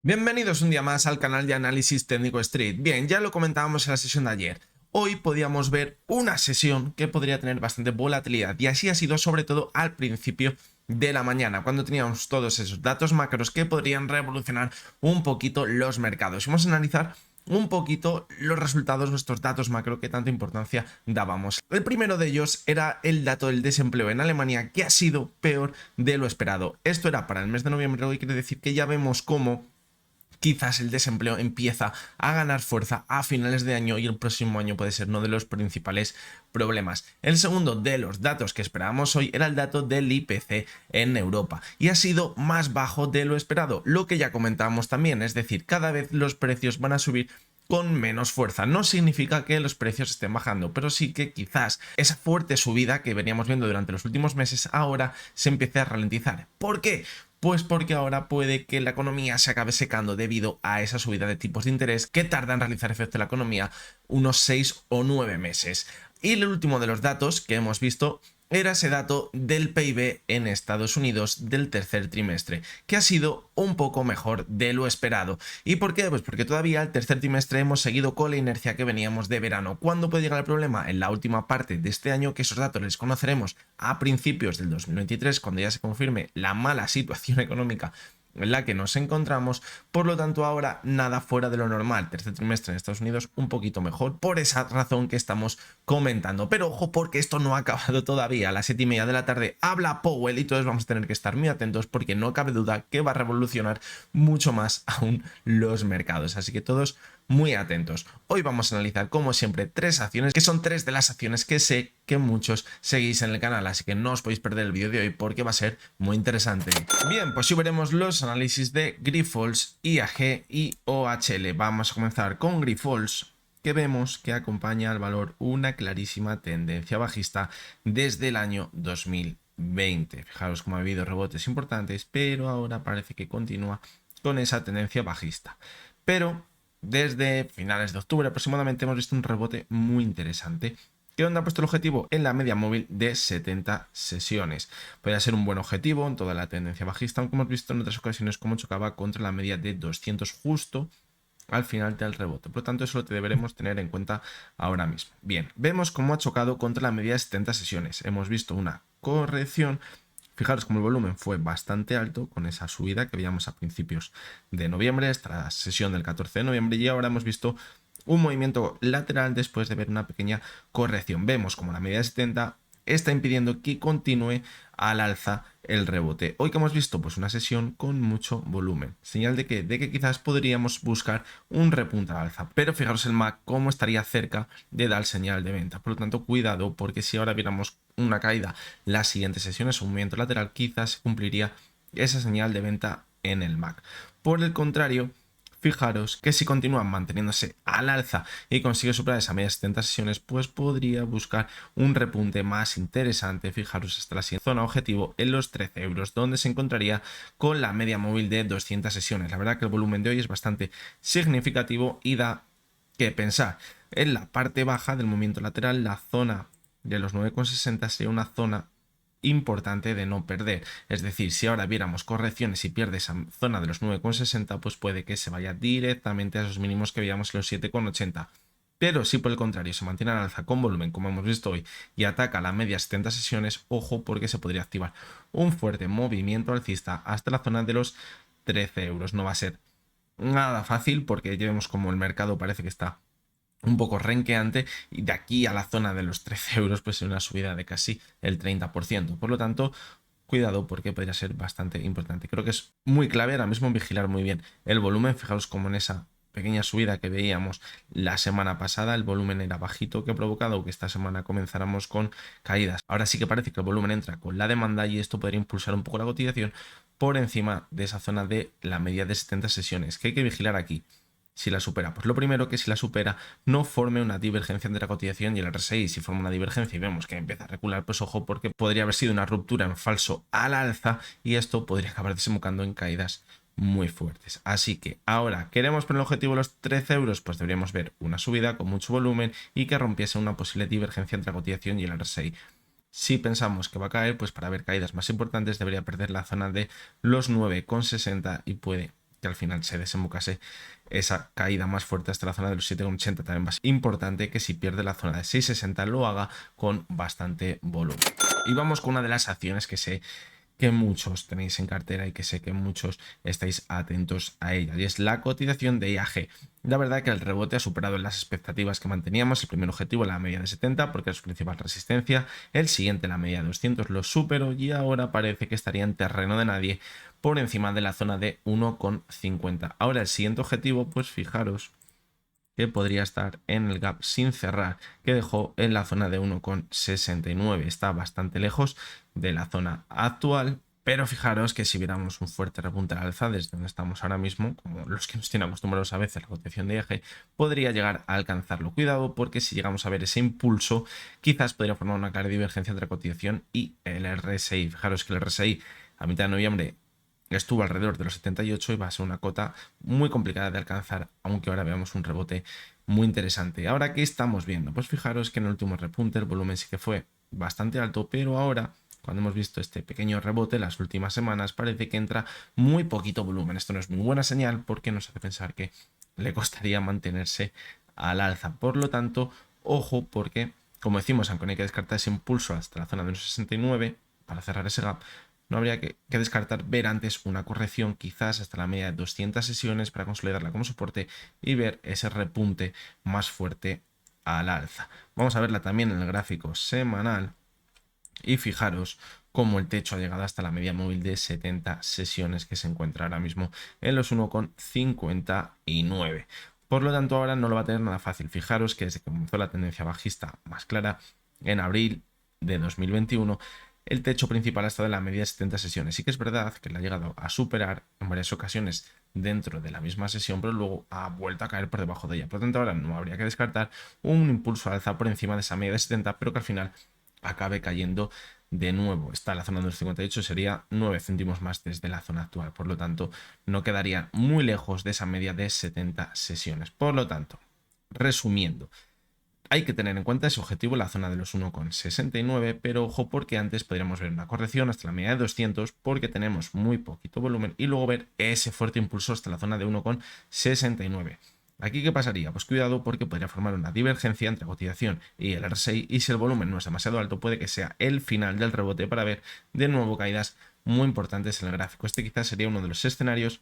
Bienvenidos un día más al canal de análisis técnico Street. Bien, ya lo comentábamos en la sesión de ayer. Hoy podíamos ver una sesión que podría tener bastante volatilidad y así ha sido sobre todo al principio de la mañana, cuando teníamos todos esos datos macros que podrían revolucionar un poquito los mercados. Vamos a analizar un poquito los resultados de estos datos macro que tanta importancia dábamos. El primero de ellos era el dato del desempleo en Alemania, que ha sido peor de lo esperado. Esto era para el mes de noviembre, hoy quiere decir que ya vemos cómo quizás el desempleo empieza a ganar fuerza a finales de año y el próximo año puede ser uno de los principales problemas. El segundo de los datos que esperábamos hoy era el dato del IPC en Europa y ha sido más bajo de lo esperado, lo que ya comentábamos también, es decir, cada vez los precios van a subir con menos fuerza. No significa que los precios estén bajando, pero sí que quizás esa fuerte subida que veníamos viendo durante los últimos meses ahora se empiece a ralentizar. ¿Por qué? Pues porque ahora puede que la economía se acabe secando debido a esa subida de tipos de interés que tarda en realizar efecto en la economía unos 6 o 9 meses. Y el último de los datos que hemos visto era ese dato del PIB en Estados Unidos del tercer trimestre, que ha sido un poco mejor de lo esperado. ¿Y por qué? Pues porque todavía el tercer trimestre hemos seguido con la inercia que veníamos de verano. ¿Cuándo puede llegar el problema? En la última parte de este año, que esos datos les conoceremos a principios del 2023, cuando ya se confirme la mala situación económica en la que nos encontramos. Por lo tanto, ahora nada fuera de lo normal. Tercer trimestre en Estados Unidos un poquito mejor por esa razón que estamos comentando. Pero ojo, porque esto no ha acabado todavía. A las 7:30 de la tarde habla Powell y todos vamos a tener que estar muy atentos porque no cabe duda que va a revolucionar mucho más aún los mercados. Así que todos muy atentos. Hoy vamos a analizar, como siempre, tres acciones, que son tres de las acciones que sé que muchos seguís en el canal, así que no os podéis perder el vídeo de hoy porque va a ser muy interesante. Bien, pues hoy veremos los análisis de Grifols, IAG y OHL. Vamos a comenzar con Grifols, que vemos que acompaña al valor una clarísima tendencia bajista desde el año 2020. Fijaros cómo ha habido rebotes importantes, pero ahora parece que continúa con esa tendencia bajista. Pero desde finales de octubre aproximadamente hemos visto un rebote muy interesante. ¿Qué onda ha puesto el objetivo? En la media móvil de 70 sesiones. Podría ser un buen objetivo en toda la tendencia bajista, aunque hemos visto en otras ocasiones cómo chocaba contra la media de 200 justo al final del rebote. Por lo tanto, eso lo deberemos tener en cuenta ahora mismo. Bien, vemos cómo ha chocado contra la media de 70 sesiones. Hemos visto una corrección. Fijaros como el volumen fue bastante alto con esa subida que veíamos a principios de noviembre, hasta la sesión del 14 de noviembre, y ahora hemos visto un movimiento lateral después de ver una pequeña corrección. Vemos como la media de 70 está impidiendo que continúe al alza el rebote. Hoy que hemos visto pues una sesión con mucho volumen, señal de que quizás podríamos buscar un repunte al alza, pero fijaros el MAC cómo estaría cerca de dar señal de venta. Por lo tanto, cuidado, porque si ahora viéramos una caída las siguientes sesiones, un movimiento lateral, quizás cumpliría esa señal de venta en el MAC. Por el contrario, fijaros que si continúan manteniéndose al alza y consigue superar esa media de 70 sesiones, pues podría buscar un repunte más interesante. Fijaros hasta la siguiente zona objetivo en los 13 euros, donde se encontraría con la media móvil de 200 sesiones. La verdad que el volumen de hoy es bastante significativo y da que pensar. En la parte baja del movimiento lateral, la zona de los 9,60 sería una zona importante de no perder. Es decir, si ahora viéramos correcciones y pierde esa zona de los 9,60, pues puede que se vaya directamente a esos mínimos que veíamos en los 7,80. Pero si por el contrario se mantiene al alza con volumen, como hemos visto hoy, y ataca la media 70 sesiones, ojo, porque se podría activar un fuerte movimiento alcista hasta la zona de los 13 euros. No va a ser nada fácil porque ya vemos como el mercado parece que está un poco renqueante, y de aquí a la zona de los 13 euros pues es una subida de casi el 30%. Por lo tanto, cuidado porque podría ser bastante importante. Creo que es muy clave ahora mismo vigilar muy bien el volumen. Fijaros como en esa pequeña subida que veíamos la semana pasada el volumen era bajito, que ha provocado que esta semana comenzáramos con caídas. Ahora sí que parece que el volumen entra con la demanda y esto podría impulsar un poco la cotización por encima de esa zona de la media de 70 sesiones, que hay que vigilar aquí. Si la supera, pues lo primero que si la supera no forme una divergencia entre la cotización y el RSI. Si forma una divergencia y vemos que empieza a recular, pues ojo, porque podría haber sido una ruptura en falso al alza y esto podría acabar desembocando en caídas muy fuertes. Así que ahora queremos poner el objetivo de los 13 euros, pues deberíamos ver una subida con mucho volumen y que rompiese una posible divergencia entre la cotización y el RSI. Si pensamos que va a caer, pues para ver caídas más importantes debería perder la zona de los 9,60 y puede que al final se desembocase esa caída más fuerte hasta la zona de los 7,80. También va a ser importante que si pierde la zona de 6,60 lo haga con bastante volumen. Y vamos con una de las acciones que sé que muchos tenéis en cartera y que sé que muchos estáis atentos a ella, y es la cotización de IAG. La verdad que el rebote ha superado las expectativas que manteníamos. El primer objetivo, la media de 70, porque es su principal resistencia. El siguiente, la media de 200, lo superó y ahora parece que estaría en terreno de nadie por encima de la zona de 1,50. Ahora el siguiente objetivo, pues fijaros que podría estar en el gap sin cerrar, que dejó en la zona de 1,69. Está bastante lejos de la zona actual, pero fijaros que si viéramos un fuerte repunte al alza desde donde estamos ahora mismo, como los que nos tienen acostumbrados a veces la cotización de IAG, podría llegar a alcanzarlo. Cuidado, porque si llegamos a ver ese impulso, quizás podría formar una clara divergencia entre la cotización y el RSI. Fijaros que el RSI a mitad de noviembre estuvo alrededor de los 78 y va a ser una cota muy complicada de alcanzar, aunque ahora veamos un rebote muy interesante. Ahora, ¿qué estamos viendo? Pues fijaros que en el último repunte el volumen sí que fue bastante alto, pero ahora, cuando hemos visto este pequeño rebote las últimas semanas, parece que entra muy poquito volumen. Esto no es muy buena señal porque nos hace pensar que le costaría mantenerse al alza. Por lo tanto, ojo, porque, como decimos, aunque no hay que descartar ese impulso hasta la zona de los 69 para cerrar ese gap, no habría que descartar ver antes una corrección quizás hasta la media de 200 sesiones para consolidarla como soporte y ver ese repunte más fuerte al alza. Vamos a verla también en el gráfico semanal y fijaros cómo el techo ha llegado hasta la media móvil de 70 sesiones que se encuentra ahora mismo en los 1,59. Por lo tanto, ahora no lo va a tener nada fácil. Fijaros que desde que comenzó la tendencia bajista más clara en abril de 2021, el techo principal ha estado en la media de 70 sesiones. Sí que es verdad que la ha llegado a superar en varias ocasiones dentro de la misma sesión, pero luego ha vuelto a caer por debajo de ella. Por lo tanto, ahora no habría que descartar un impulso al alza por encima de esa media de 70, pero que al final acabe cayendo de nuevo. Está en la zona de los 58, sería 9 céntimos más desde la zona actual. Por lo tanto, no quedaría muy lejos de esa media de 70 sesiones. Por lo tanto, resumiendo, hay que tener en cuenta ese objetivo en la zona de los 1,69, pero ojo porque antes podríamos ver una corrección hasta la media de 200 porque tenemos muy poquito volumen y luego ver ese fuerte impulso hasta la zona de 1,69. ¿Aquí qué pasaría? Pues cuidado porque podría formar una divergencia entre cotización y el RSI y si el volumen no es demasiado alto puede que sea el final del rebote para ver de nuevo caídas muy importantes en el gráfico. Este quizás sería uno de los escenarios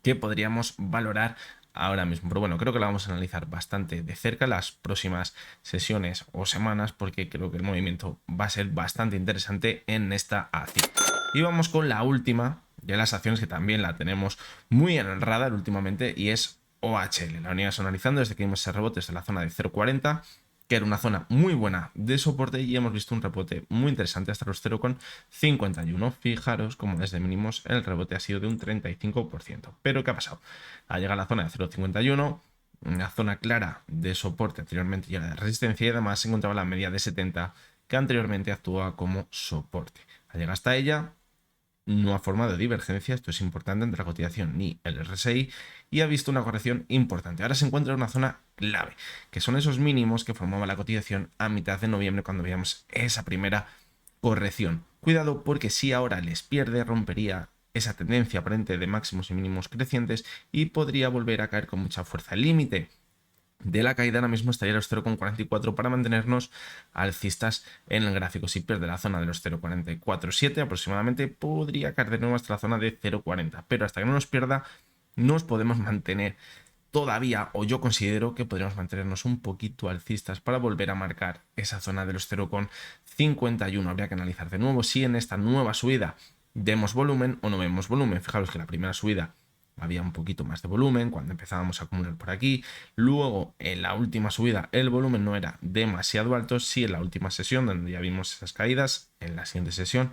que podríamos valorar ahora mismo. Pero bueno, creo que la vamos a analizar bastante de cerca las próximas sesiones o semanas porque creo que el movimiento va a ser bastante interesante en esta acción. Y vamos con la última de las acciones que también la tenemos muy en el radar últimamente y es OHL. La venimos analizando desde que vimos ese rebote desde la zona de 0,40, que era una zona muy buena de soporte y hemos visto un rebote muy interesante hasta los 0,51. Fijaros como desde mínimos el rebote ha sido de un 35%. Pero ¿qué ha pasado? Ha llegado a la zona de 0,51, una zona clara de soporte anteriormente y ahora de resistencia y además se encontraba la media de 70 que anteriormente actuaba como soporte. Ha llegado hasta ella, no ha formado divergencia, esto es importante, entre la cotización ni el RSI y ha visto una corrección importante. Ahora se encuentra en una zona clave, que son esos mínimos que formaba la cotización a mitad de noviembre cuando veíamos esa primera corrección. Cuidado porque si ahora les pierde, rompería esa tendencia aparente de máximos y mínimos crecientes y podría volver a caer con mucha fuerza. El límite de la caída ahora mismo estaría a los 0,44 para mantenernos alcistas en el gráfico. Si pierde la zona de los 0,447 aproximadamente, podría caer de nuevo hasta la zona de 0,40. Pero hasta que no nos pierda, nos podemos mantener todavía, o yo considero que podríamos mantenernos un poquito alcistas para volver a marcar esa zona de los 0,51. Habría que analizar de nuevo si en esta nueva subida vemos volumen o no vemos volumen. Fijaros que la primera subida había un poquito más de volumen cuando empezábamos a acumular por aquí. Luego en la última subida el volumen no era demasiado alto, sí en la última sesión donde ya vimos esas caídas, en la siguiente sesión.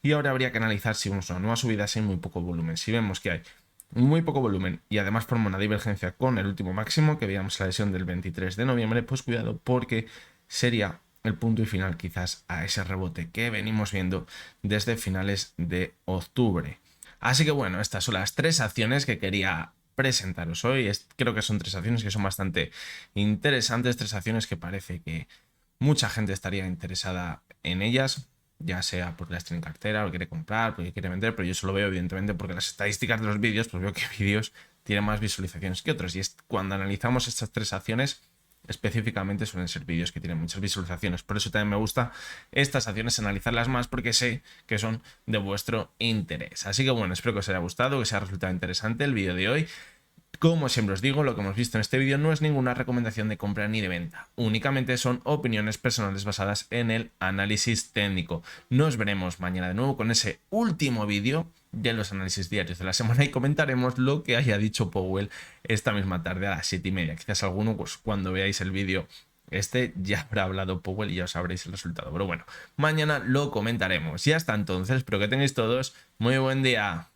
Y ahora habría que analizar si vemos una nueva subida sin muy poco volumen. Si vemos que hay muy poco volumen y además forma una divergencia con el último máximo que veíamos la sesión del 23 de noviembre, pues cuidado porque sería el punto y final quizás a ese rebote que venimos viendo desde finales de octubre. Así que bueno, estas son las tres acciones que quería presentaros hoy. Creo que son tres acciones que son bastante interesantes, tres acciones que parece que mucha gente estaría interesada en ellas. ya sea porque las tiene en cartera, lo quiere comprar, porque quiere vender, pero yo solo veo evidentemente porque las estadísticas de los vídeos, pues veo que vídeos tienen más visualizaciones que otros. Y es cuando analizamos estas tres acciones, específicamente suelen ser vídeos que tienen muchas visualizaciones. Por eso también me gusta estas acciones analizarlas más, porque sé que son de vuestro interés. Así que bueno, espero que os haya gustado, que os haya resultado interesante el vídeo de hoy. Como siempre os digo, lo que hemos visto en este vídeo no es ninguna recomendación de compra ni de venta, únicamente son opiniones personales basadas en el análisis técnico. Nos veremos mañana de nuevo con ese último vídeo de los análisis diarios de la semana y comentaremos lo que haya dicho Powell esta misma tarde a las 7:30. Quizás alguno, pues cuando veáis el vídeo ya habrá hablado Powell y ya os sabréis el resultado. Pero bueno, mañana lo comentaremos. Y hasta entonces, espero que tengáis todos muy buen día.